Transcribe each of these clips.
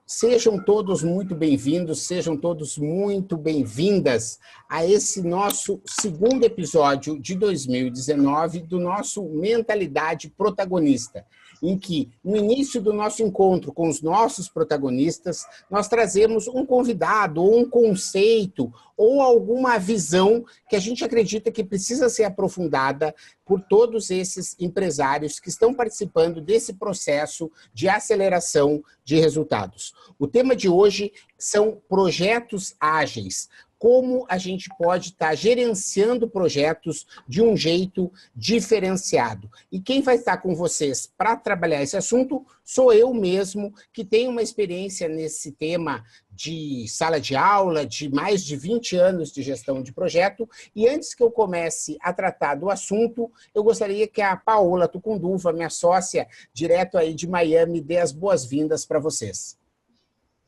Sejam todos muito bem-vindos, sejam todos muito bem-vindas a esse nosso segundo episódio de 2019 do nosso Mentalidade Protagonista, em que, no início do nosso encontro com os nossos protagonistas, nós trazemos um convidado, ou um conceito, ou alguma visão que a gente acredita que precisa ser aprofundada por todos esses empresários que estão participando desse processo de aceleração de resultados. O tema de hoje são projetos ágeis. Como a gente pode estar gerenciando projetos de um jeito diferenciado. E quem vai estar com vocês para trabalhar esse assunto sou eu mesmo, que tenho uma experiência nesse tema de sala de aula, de mais de 20 anos de gestão de projeto. E antes que eu comece a tratar do assunto, eu gostaria que a Paola Tucunduva, minha sócia, direto aí de Miami, dê as boas-vindas para vocês.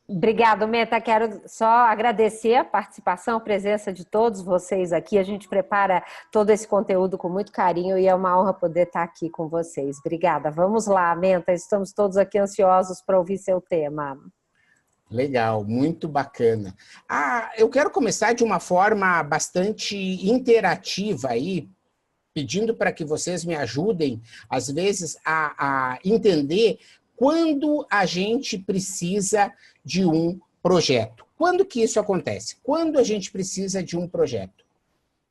Obrigada, Meta. Quero só agradecer a participação, a presença de todos vocês aqui. A gente prepara todo esse conteúdo com muito carinho e é uma honra poder estar aqui com vocês. Obrigada. Vamos lá, Meta. Estamos todos aqui ansiosos para ouvir seu tema. Legal, muito bacana. Eu quero começar de uma forma bastante interativa aí, pedindo para que vocês me ajudem, às vezes, a entender quando a gente precisa de um projeto. Quando que isso acontece? Quando a gente precisa de um projeto?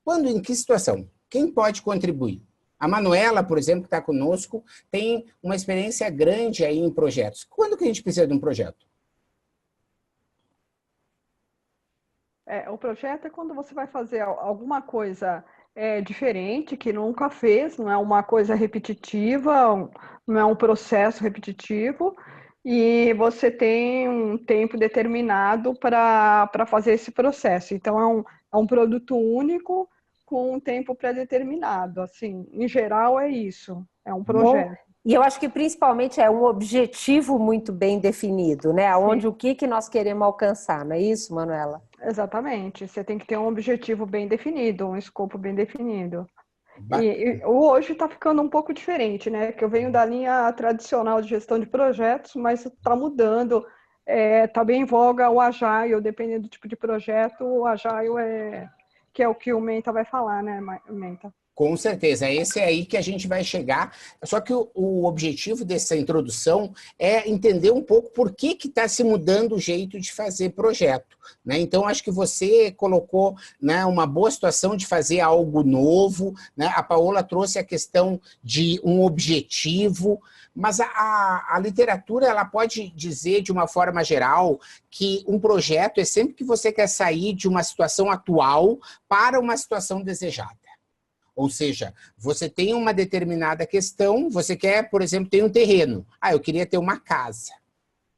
Quando, em que situação? Quem pode contribuir? A Manuela, por exemplo, que está conosco, tem uma experiência grande aí em projetos. Quando que a gente precisa de um projeto? O projeto é quando você vai fazer alguma coisa diferente, que nunca fez, não é uma coisa repetitiva, não é um processo repetitivo, e você tem um tempo determinado para fazer esse processo. Então, é um produto único com um tempo pré-determinado. Assim, em geral, é isso, é um projeto. Bom, e eu acho que principalmente é um objetivo muito bem definido, né? Onde o que nós queremos alcançar, não é isso, Manuela? Exatamente, você tem que ter um objetivo bem definido, um escopo bem definido. E hoje está ficando um pouco diferente, né? Que eu venho da linha tradicional de gestão de projetos, mas está mudando. Está bem em voga o Agile, dependendo do tipo de projeto, o Agile que é o que o Menta vai falar, né, Menta? Com certeza, esse é aí que a gente vai chegar. Só que o objetivo dessa introdução é entender um pouco por que está se mudando o jeito de fazer projeto, né? Então, acho que você colocou, né, uma boa situação de fazer algo novo, né? A Paola trouxe a questão de um objetivo, mas a literatura ela pode dizer de uma forma geral que um projeto é sempre que você quer sair de uma situação atual para uma situação desejada. Ou seja, você tem uma determinada questão, você quer, por exemplo, ter um terreno. Eu queria ter uma casa.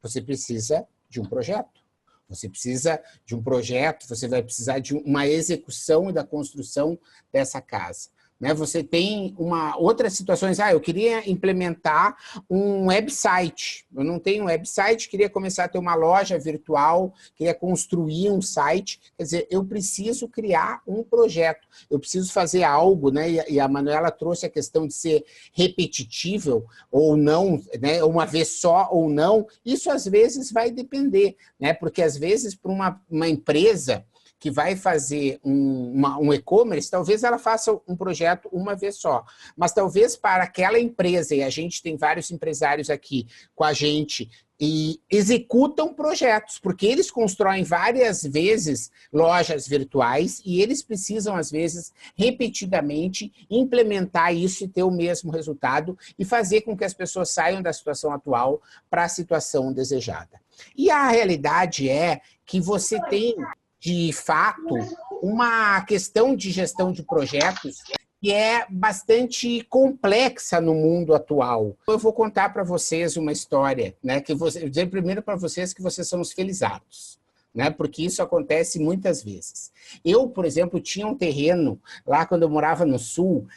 Você precisa de um projeto. Você precisa de um projeto, você vai precisar de uma execução e da construção dessa casa. Né? Você tem outras situações, eu queria implementar um website, eu não tenho um website, queria começar a ter uma loja virtual, queria construir um site, quer dizer, eu preciso criar um projeto, eu preciso fazer algo, né? E a Manuela trouxe a questão de ser repetitível ou não, né? Uma vez só ou não, isso às vezes vai depender, né? Porque às vezes para uma empresa que vai fazer um e-commerce, talvez ela faça um projeto uma vez só. Mas talvez para aquela empresa, e a gente tem vários empresários aqui com a gente, e executam projetos, porque eles constroem várias vezes lojas virtuais e eles precisam, às vezes, repetidamente, implementar isso e ter o mesmo resultado e fazer com que as pessoas saiam da situação atual para a situação desejada. E a realidade é que você tem de fato, uma questão de gestão de projetos que é bastante complexa no mundo atual. Eu vou contar para vocês uma história, né? Eu vou dizer primeiro para vocês que vocês são os felizardos, né? Porque isso acontece muitas vezes. Eu, por exemplo, tinha um terreno lá quando eu morava no sul,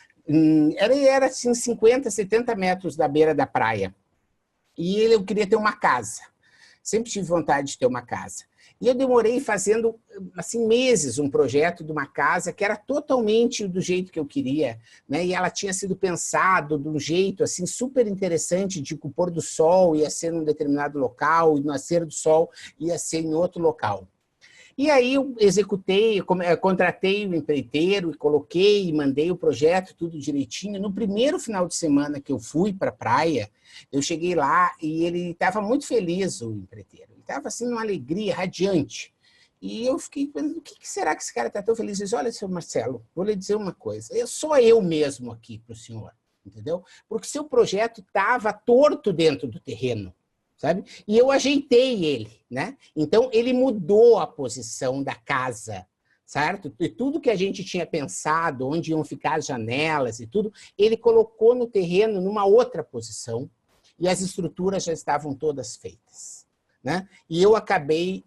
era assim 50, 70 metros da beira da praia. E eu queria ter uma casa. sempre tive vontade de ter uma casa. E eu demorei fazendo, assim, meses um projeto de uma casa que era totalmente do jeito que eu queria, né? E ela tinha sido pensado de um jeito assim super interessante, de que o pôr do sol ia ser num determinado local, e o nascer do sol ia ser em outro local. E aí eu executei, eu contratei o empreiteiro, e coloquei e mandei o projeto, tudo direitinho. No primeiro final de semana que eu fui para a praia, eu cheguei lá e ele estava muito feliz, o empreiteiro. Ele estava assim, numa alegria, radiante. E eu fiquei pensando, o que será que esse cara está tão feliz? Ele disse, olha, seu Marcelo, vou lhe dizer uma coisa, sou eu mesmo aqui para o senhor, entendeu? Porque seu projeto estava torto dentro do terreno. Sabe? E eu ajeitei ele, né? Então, ele mudou a posição da casa, certo? E tudo que a gente tinha pensado, onde iam ficar as janelas e tudo, ele colocou no terreno numa outra posição e as estruturas já estavam todas feitas, né? E eu acabei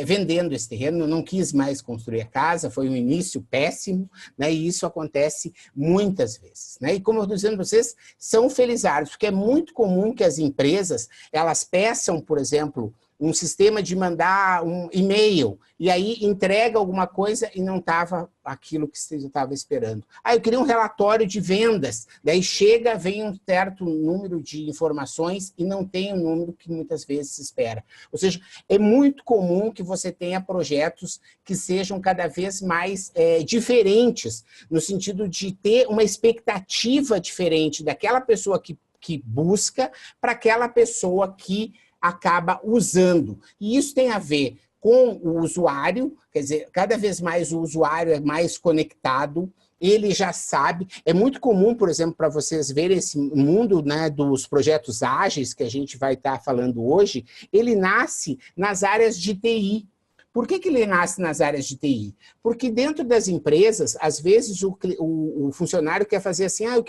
vendendo esse terreno, não quis mais construir a casa, foi um início péssimo, né? E isso acontece muitas vezes, né? E como eu estou dizendo para vocês, são felizardos, porque é muito comum que as empresas, elas peçam, por exemplo, um sistema de mandar um e-mail, e aí entrega alguma coisa e não estava aquilo que você estava esperando. Ah, eu queria um relatório de vendas, daí chega, vem um certo número de informações e não tem o número que muitas vezes se espera. Ou seja, é muito comum que você tenha projetos que sejam cada vez mais diferentes, no sentido de ter uma expectativa diferente daquela pessoa que busca para aquela pessoa que acaba usando. E isso tem a ver com o usuário, quer dizer, cada vez mais o usuário é mais conectado, ele já sabe. É muito comum, por exemplo, para vocês verem esse mundo, né, dos projetos ágeis que a gente vai estar falando hoje, ele nasce nas áreas de TI. Por que ele nasce nas áreas de TI? Porque dentro das empresas, às vezes o funcionário quer fazer assim, eu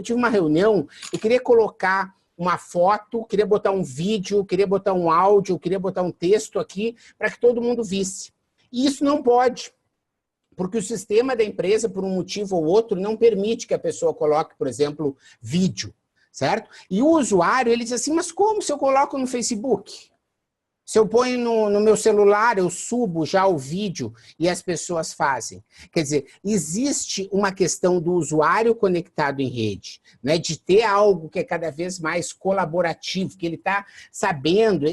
tive uma reunião, eu queria colocar uma foto, queria botar um vídeo, queria botar um áudio, queria botar um texto aqui para que todo mundo visse. E isso não pode, porque o sistema da empresa, por um motivo ou outro, não permite que a pessoa coloque, por exemplo, vídeo, certo? E o usuário, ele diz assim, mas como se eu coloco no Facebook? Se eu ponho no meu celular, eu subo já o vídeo e as pessoas fazem. Quer dizer, existe uma questão do usuário conectado em rede, né, de ter algo que é cada vez mais colaborativo, que ele está sabendo,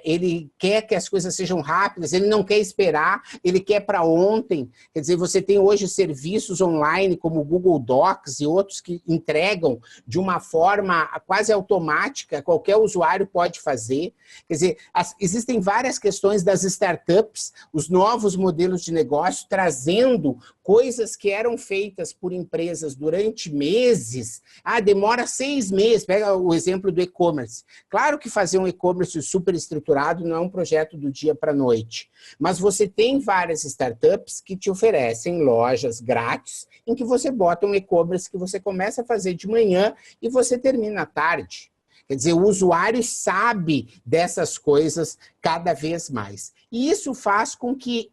ele quer que as coisas sejam rápidas, ele não quer esperar, ele quer para ontem. Quer dizer, você tem hoje serviços online como o Google Docs e outros que entregam de uma forma quase automática, qualquer usuário pode fazer. Quer dizer, existem várias questões das startups, os novos modelos de negócio, trazendo coisas que eram feitas por empresas durante meses. Demora 6 meses, pega o exemplo do e-commerce. Claro que fazer um e-commerce super estruturado não é um projeto do dia para a noite, mas você tem várias startups que te oferecem lojas grátis, em que você bota um e-commerce que você começa a fazer de manhã e você termina à tarde. Quer dizer, o usuário sabe dessas coisas cada vez mais. E isso faz com que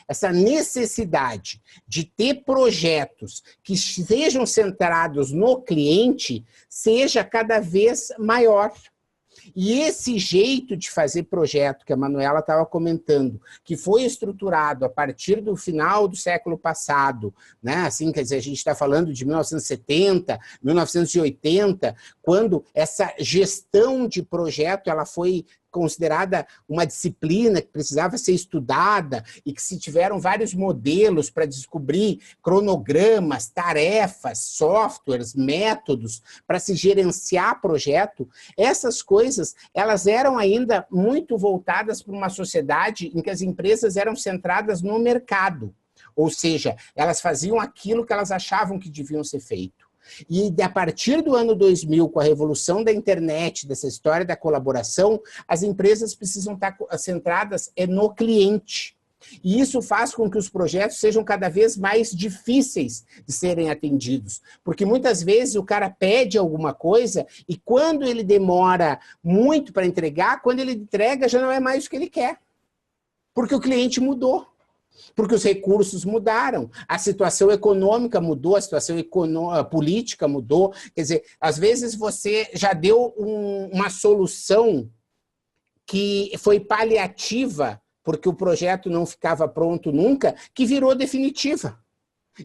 essa necessidade de ter projetos que sejam centrados no cliente seja cada vez maior. E esse jeito de fazer projeto que a Manuela estava comentando, que foi estruturado a partir do final do século passado, né? Assim, quer dizer, a gente está falando de 1970, 1980, quando essa gestão de projeto ela foi considerada uma disciplina que precisava ser estudada e que se tiveram vários modelos para descobrir cronogramas, tarefas, softwares, métodos para se gerenciar projeto, essas coisas elas eram ainda muito voltadas para uma sociedade em que as empresas eram centradas no mercado, ou seja, elas faziam aquilo que elas achavam que deviam ser feito. E a partir do ano 2000, com a revolução da internet, dessa história da colaboração, as empresas precisam estar centradas no cliente. E isso faz com que os projetos sejam cada vez mais difíceis de serem atendidos. Porque muitas vezes o cara pede alguma coisa e quando ele demora muito para entregar, quando ele entrega já não é mais o que ele quer. Porque o cliente mudou. Porque os recursos mudaram, a situação econômica mudou, a situação política mudou. Quer dizer, às vezes você já deu uma solução que foi paliativa, porque o projeto não ficava pronto nunca, que virou definitiva.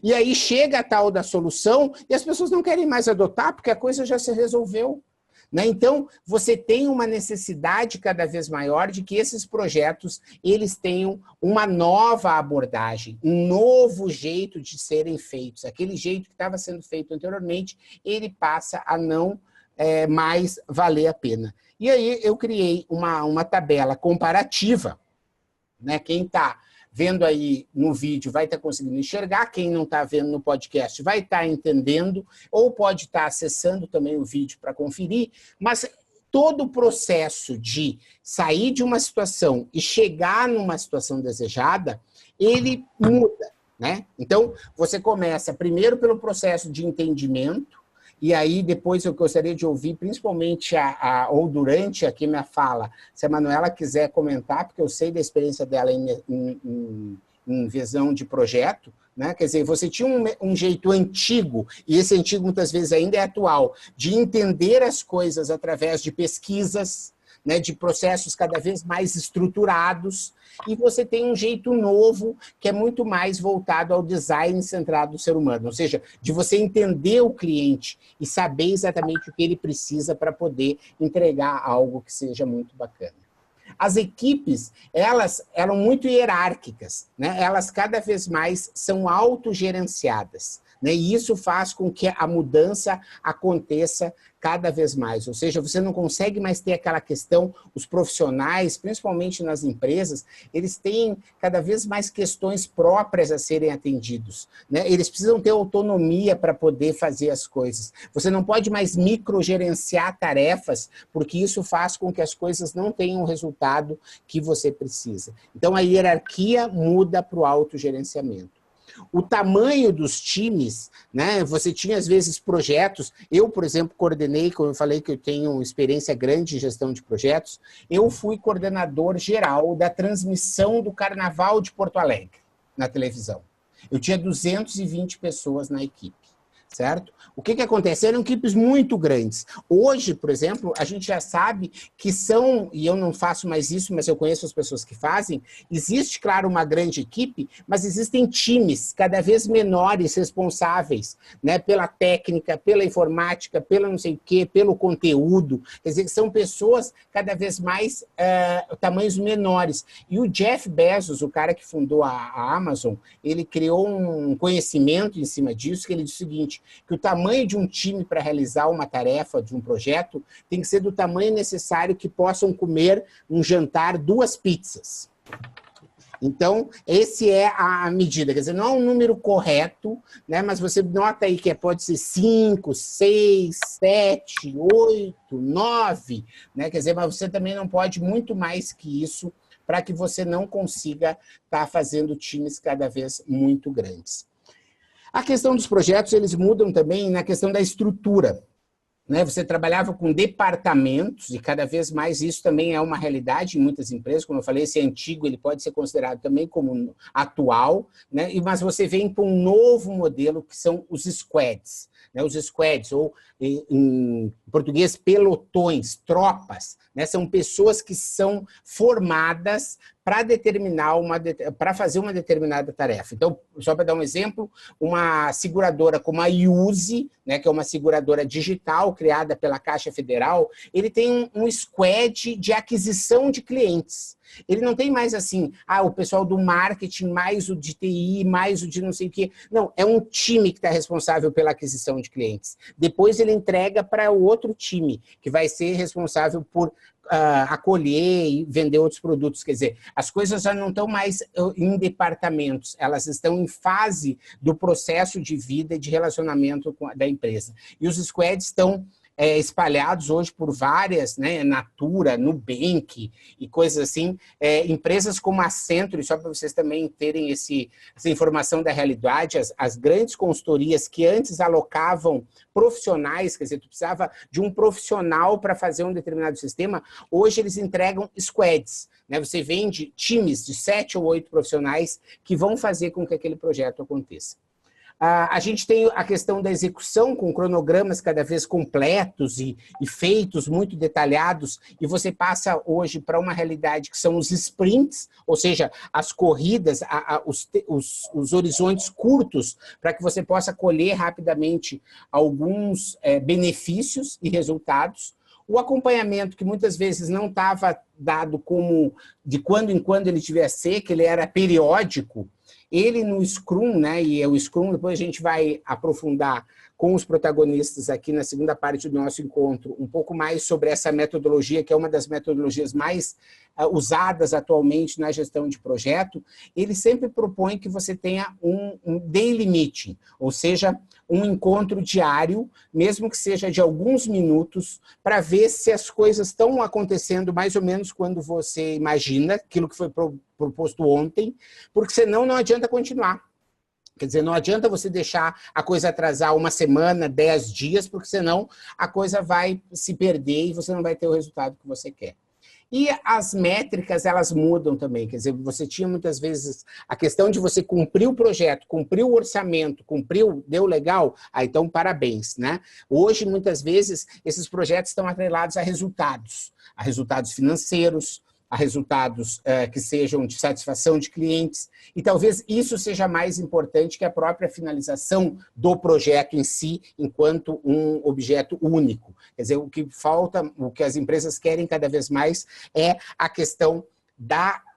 E aí chega a tal da solução e as pessoas não querem mais adotar, porque a coisa já se resolveu. Né? Então, você tem uma necessidade cada vez maior de que esses projetos eles tenham uma nova abordagem, um novo jeito de serem feitos. Aquele jeito que estava sendo feito anteriormente, ele passa a não mais valer a pena. E aí eu criei uma tabela comparativa, né? Quem está vendo aí no vídeo vai estar conseguindo enxergar, quem não está vendo no podcast vai estar entendendo, ou pode estar acessando também o vídeo para conferir, mas todo o processo de sair de uma situação e chegar numa situação desejada, ele muda, né? Então, você começa primeiro pelo processo de entendimento, e aí depois eu gostaria de ouvir, principalmente ou durante aqui minha fala, se a Manuela quiser comentar, porque eu sei da experiência dela em visão de projeto, né? Quer dizer, você tinha um jeito antigo, e esse antigo muitas vezes ainda é atual, de entender as coisas através de pesquisas, né, de processos cada vez mais estruturados, e você tem um jeito novo que é muito mais voltado ao design centrado no ser humano, ou seja, de você entender o cliente e saber exatamente o que ele precisa para poder entregar algo que seja muito bacana. As equipes, elas eram muito hierárquicas, né? Elas cada vez mais são autogerenciadas, né? E isso faz com que a mudança aconteça cada vez mais. Ou seja, você não consegue mais ter aquela questão, os profissionais, principalmente nas empresas, eles têm cada vez mais questões próprias a serem atendidos, né? Eles precisam ter autonomia para poder fazer as coisas. Você não pode mais microgerenciar tarefas, porque isso faz com que as coisas não tenham o resultado que você precisa. Então, a hierarquia muda para o autogerenciamento. O tamanho dos times, né? Você tinha, às vezes, projetos. Eu, por exemplo, coordenei, como eu falei que eu tenho experiência grande em gestão de projetos, eu fui coordenador geral da transmissão do Carnaval de Porto Alegre na televisão. Eu tinha 220 pessoas na equipe, certo? O que acontece? Eram equipes muito grandes. Hoje, por exemplo, a gente já sabe que são, e eu não faço mais isso, mas eu conheço as pessoas que fazem, existe, claro, uma grande equipe, mas existem times cada vez menores responsáveis, né, pela técnica, pela informática, pela não sei o quê, pelo conteúdo. Quer dizer, são pessoas cada vez mais tamanhos menores. E o Jeff Bezos, o cara que fundou a Amazon, ele criou um conhecimento em cima disso, que ele diz o seguinte, que o tamanho de um time para realizar uma tarefa, de um projeto, tem que ser do tamanho necessário que possam comer um jantar 2 pizzas. Então, esse é a medida. Quer dizer, não é um número correto, né, mas você nota aí que pode ser 5, 6, 7, 8, 9, né, quer dizer, mas você também não pode muito mais que isso para que você não consiga estar fazendo times cada vez muito grandes. A questão dos projetos, eles mudam também na questão da estrutura, né? Você trabalhava com departamentos e cada vez mais isso também é uma realidade em muitas empresas. Como eu falei, esse antigo ele pode ser considerado também como atual, né? Mas você vem para um novo modelo que são os squads, né? Os squads, ou em português, pelotões, tropas, né? São pessoas que são formadas para fazer uma determinada tarefa. Então, só para dar um exemplo, uma seguradora como a Iuse, né, que é uma seguradora digital criada pela Caixa Federal, ele tem um squad de aquisição de clientes. Ele não tem mais assim, o pessoal do marketing, mais o de TI, mais o de não sei o quê. Não, é um time que está responsável pela aquisição de clientes. Depois ele entrega para o outro time, que vai ser responsável por acolher e vender outros produtos. Quer dizer, as coisas já não estão mais em departamentos, elas estão em fase do processo de vida e de relacionamento da empresa. E os squads estão espalhados hoje por várias, né, Natura, Nubank e coisas assim, empresas como a Centro, só para vocês também terem essa informação da realidade, as grandes consultorias que antes alocavam profissionais, quer dizer, tu precisava de um profissional para fazer um determinado sistema, hoje eles entregam squads, né? Você vende times de 7 ou 8 profissionais que vão fazer com que aquele projeto aconteça. A gente tem a questão da execução com cronogramas cada vez completos e feitos, muito detalhados, e você passa hoje para uma realidade que são os sprints, ou seja, as corridas, os horizontes curtos, para que você possa colher rapidamente alguns benefícios e resultados. O acompanhamento, que muitas vezes não estava dado como de quando em quando ele devia ser, que ele era periódico, ele no Scrum, né, e o Scrum depois a gente vai aprofundar com os protagonistas aqui na segunda parte do nosso encontro, um pouco mais sobre essa metodologia, que é uma das metodologias mais usadas atualmente na gestão de projeto. Ele sempre propõe que você tenha um daily meeting, ou seja, um encontro diário, mesmo que seja de alguns minutos, para ver se as coisas estão acontecendo mais ou menos quando você imagina, aquilo que foi proposto ontem, porque senão não adianta continuar. Quer dizer, não adianta você deixar a coisa atrasar uma semana, 10 dias, porque senão a coisa vai se perder e você não vai ter o resultado que você quer. E as métricas, elas mudam também. Quer dizer, você tinha muitas vezes a questão de você cumprir o projeto, cumprir o orçamento, cumpriu, deu legal, então parabéns, né? Hoje, muitas vezes, esses projetos estão atrelados a resultados financeiros, a resultados que sejam de satisfação de clientes, e talvez isso seja mais importante que a própria finalização do projeto em si, enquanto um objeto único. Quer dizer, o que falta, o que as empresas querem cada vez mais é a questão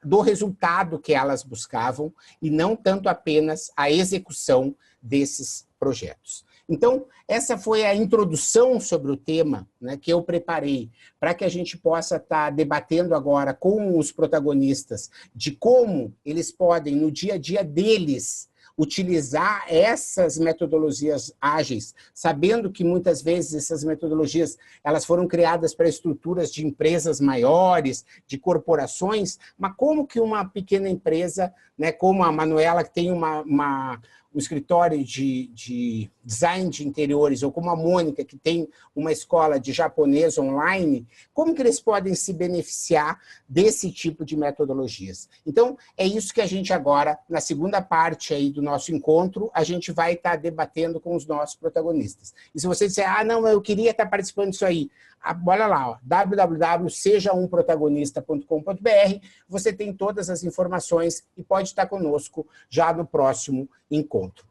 do resultado que elas buscavam, e não tanto apenas a execução desses projetos. Então, essa foi a introdução sobre o tema, né, que eu preparei para que a gente possa estar debatendo agora com os protagonistas de como eles podem, no dia a dia deles, utilizar essas metodologias ágeis, sabendo que muitas vezes essas metodologias elas foram criadas para estruturas de empresas maiores, de corporações, mas como que uma pequena empresa, né, como a Manuela, que tem um escritório de design de interiores, ou como a Mônica, que tem uma escola de japonês online, como que eles podem se beneficiar desse tipo de metodologias? Então, é isso que a gente agora, na segunda parte aí do nosso encontro, a gente vai estar debatendo com os nossos protagonistas. E se você disser, não, eu queria estar participando disso aí, olha lá, www.sejaumprotagonista.com.br, você tem todas as informações e pode estar conosco já no próximo encontro.